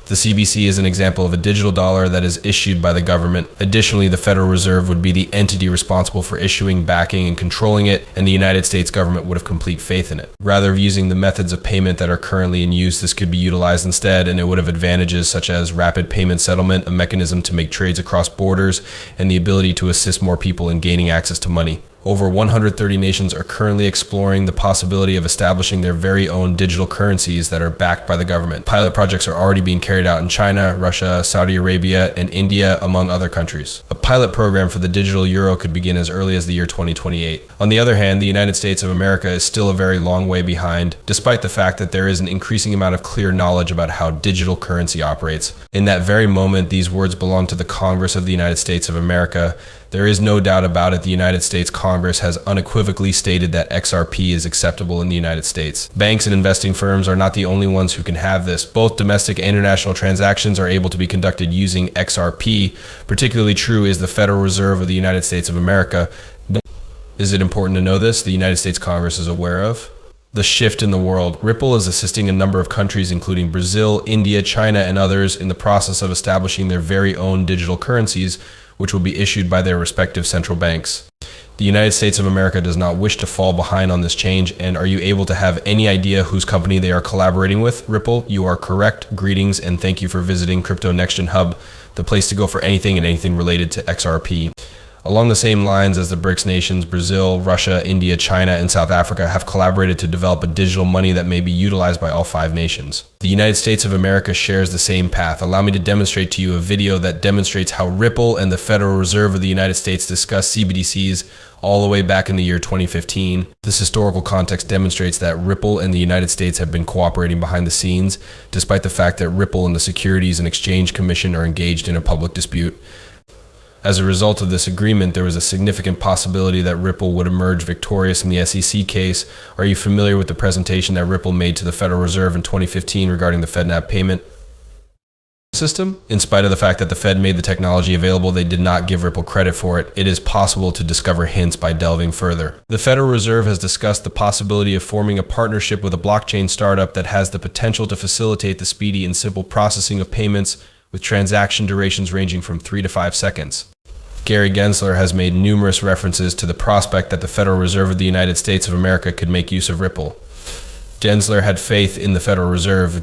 The CBC is an example of a digital dollar that is issued by the government. Additionally, the Federal Reserve would be the entity responsible for issuing, backing, and controlling it, and the United States government would have complete faith in it. Rather than using the methods of payment that are currently in use, this could be utilized instead, and it would have advantages such as rapid payment settlement, a mechanism to make trades across borders, and the ability to assist more people in gaining access to money. Over 130 nations are currently exploring the possibility of establishing their very own digital currencies that are backed by the government. Pilot projects are already being carried out in China, Russia, Saudi Arabia, and India, among other countries. A pilot program for the digital euro could begin as early as the year 2028. On the other hand, the United States of America is still a very long way behind, despite the fact that there is an increasing amount of clear knowledge about how digital currency operates. In that very moment, these words belong to the Congress of the United States of America. There is no doubt about it, the United States Congress has unequivocally stated that XRP is acceptable in the United States. Banks and investing firms are not the only ones who can have this. Both domestic and international transactions are able to be conducted using XRP. Particularly true is the Federal Reserve of the United States of America. Is it important to know this? The United States Congress is aware of the shift in the world. Ripple is assisting a number of countries, including Brazil, India, China, and others, in the process of establishing their very own digital currencies, which will be issued by their respective central banks. The United States of America does not wish to fall behind on this change, and are you able to have any idea whose company they are collaborating with? Ripple, you are correct. Greetings, and thank you for visiting Crypto Next Gen Hub, the place to go for anything and anything related to XRP. Along the same lines as the BRICS nations, Brazil, Russia, India, China, and South Africa have collaborated to develop a digital money that may be utilized by all 5 nations. The United States of America shares the same path. Allow me to demonstrate to you a video that demonstrates how Ripple and the Federal Reserve of the United States discussed CBDCs all the way back in the year 2015. This historical context demonstrates that Ripple and the United States have been cooperating behind the scenes, despite the fact that Ripple and the Securities and Exchange Commission are engaged in a public dispute. As a result of this agreement, there was a significant possibility that Ripple would emerge victorious in the SEC case. Are you familiar with the presentation that Ripple made to the Federal Reserve in 2015 regarding the FedNap payment system? In spite of the fact that the Fed made the technology available, they did not give Ripple credit for it. It is possible to discover hints by delving further. The Federal Reserve has discussed the possibility of forming a partnership with a blockchain startup that has the potential to facilitate the speedy and simple processing of payments with transaction durations ranging from 3 to 5 seconds. Gary Gensler has made numerous references to the prospect that the Federal Reserve of the United States of America could make use of Ripple. Gensler had faith in the Federal Reserve,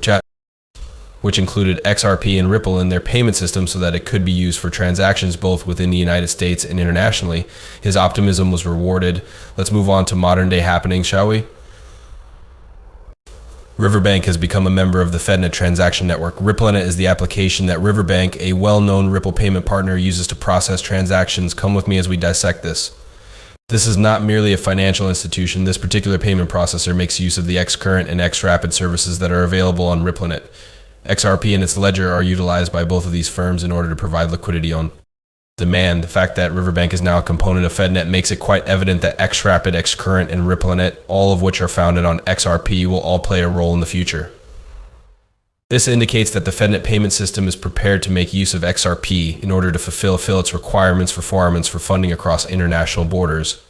which included XRP and Ripple in their payment system so that it could be used for transactions both within the United States and internationally. His optimism was rewarded. Let's move on to modern day happenings, shall we? Riverbank has become a member of the FedNet transaction network. RippleNet is the application that Riverbank, a well-known Ripple payment partner, uses to process transactions. Come with me as we dissect this. This is not merely a financial institution. This particular payment processor makes use of the Xcurrent and Xrapid services that are available on RippleNet. XRP and its ledger are utilized by both of these firms in order to provide liquidity on demand. The fact that Riverbank is now a component of FedNet makes it quite evident that Xrapid, Xcurrent, and RippleNet, all of which are founded on XRP, will all play a role in the future. This indicates that the FedNet payment system is prepared to make use of XRP in order to fulfill its requirements for funding across international borders.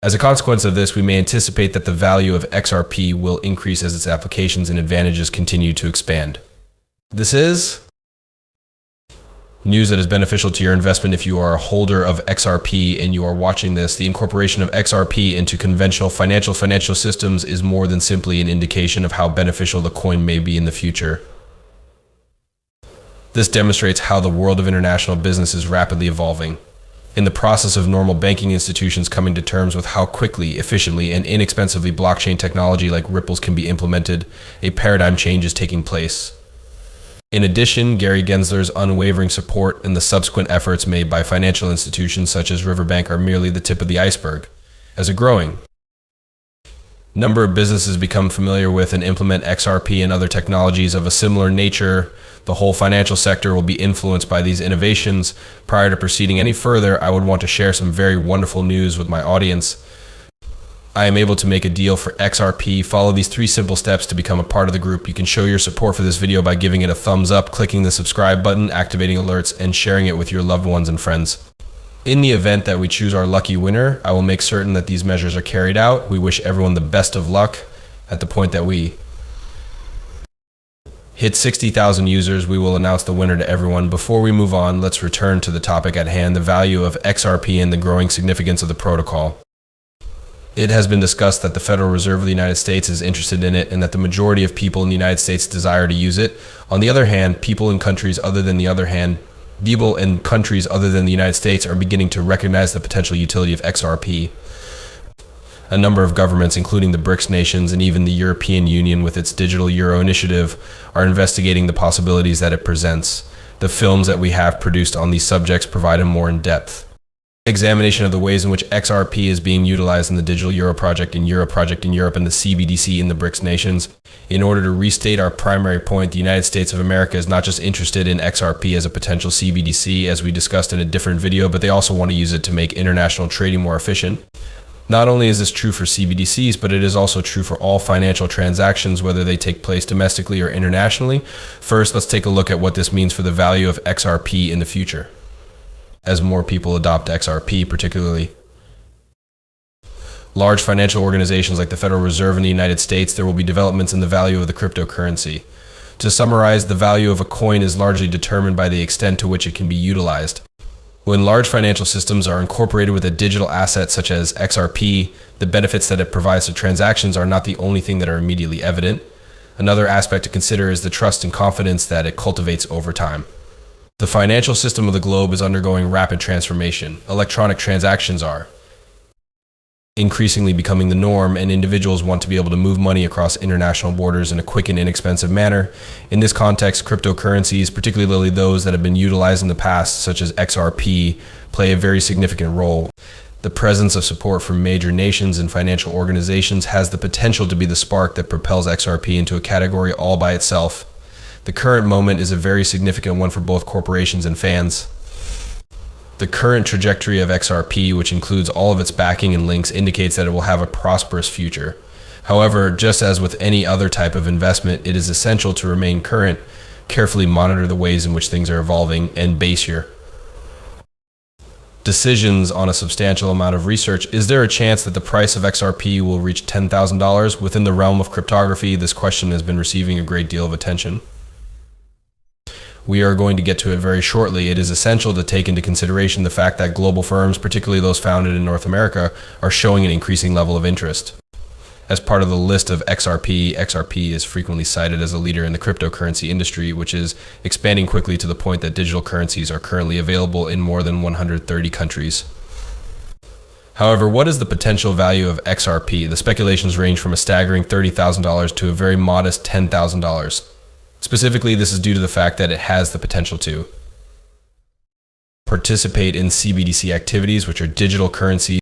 As a consequence of this, we may anticipate that the value of XRP will increase as its applications and advantages continue to expand. This is news that is beneficial to your investment if you are a holder of XRP and you are watching this. The incorporation of XRP into conventional financial systems is more than simply an indication of how beneficial the coin may be in the future. This demonstrates how the world of international business is rapidly evolving. In the process of normal banking institutions coming to terms with how quickly, efficiently, and inexpensively blockchain technology like Ripple's can be implemented, a paradigm change is taking place. In addition, Gary Gensler's unwavering support and the subsequent efforts made by financial institutions such as Riverbank are merely the tip of the iceberg. As a growing number of businesses become familiar with and implement XRP and other technologies of a similar nature, the whole financial sector will be influenced by these innovations. Prior to proceeding any further, I would want to share some very wonderful news with my audience. I am able to make a deal for XRP. Follow these 3 simple steps to become a part of the group. You can show your support for this video by giving it a thumbs up, clicking the subscribe button, activating alerts, and sharing it with your loved ones and friends. In the event that we choose our lucky winner, I will make certain that these measures are carried out. We wish everyone the best of luck at the point that we Hit 60,000 users, we will announce the winner to everyone. Before we move on, let's return to the topic at hand, the value of XRP and the growing significance of the protocol. It has been discussed that the Federal Reserve of the United States is interested in it and that the majority of people in the United States desire to use it. On the other hand, people in countries other than the United States are beginning to recognize the potential utility of XRP. A number of governments, including the BRICS nations and even the European Union with its digital euro initiative, are investigating the possibilities that it presents. The films that we have produced on these subjects provide a more in-depth examination of the ways in which XRP is being utilized in the digital euro project in Europe and the CBDC in the BRICS nations. In order to restate our primary point, the United States of America is not just interested in XRP as a potential CBDC, as we discussed in a different video, but they also want to use it to make international trading more efficient. Not only is this true for CBDCs, but it is also true for all financial transactions, whether they take place domestically or internationally. First, let's take a look at what this means for the value of XRP in the future. As more people adopt XRP, particularly large financial organizations like the Federal Reserve in the United States, there will be developments in the value of the cryptocurrency. To summarize, the value of a coin is largely determined by the extent to which it can be utilized. When large financial systems are incorporated with a digital asset such as XRP, the benefits that it provides to transactions are not the only thing that are immediately evident. Another aspect to consider is the trust and confidence that it cultivates over time. The financial system of the globe is undergoing rapid transformation. Electronic transactions are increasingly becoming the norm, and individuals want to be able to move money across international borders in a quick and inexpensive manner. In this context, cryptocurrencies, particularly those that have been utilized in the past, such as XRP, play a very significant role. The presence of support from major nations and financial organizations has the potential to be the spark that propels XRP into a category all by itself. The current moment is a very significant one for both corporations and fans. The current trajectory of XRP, which includes all of its backing and links, indicates that it will have a prosperous future. However, just as with any other type of investment, it is essential to remain current, carefully monitor the ways in which things are evolving, and base your decisions on a substantial amount of research. Is there a chance that the price of XRP will reach $10,000? Within the realm of cryptography, this question has been receiving a great deal of attention. We are going to get to it very shortly. It is essential to take into consideration the fact that global firms, particularly those founded in North America, are showing an increasing level of interest. As part of the list of XRP is frequently cited as a leader in the cryptocurrency industry, which is expanding quickly to the point that digital currencies are currently available in more than 130 countries. However, what is the potential value of XRP? The speculations range from a staggering $30,000 to a very modest $10,000. Specifically, this is due to the fact that it has the potential to participate in CBDC activities, which are digital currencies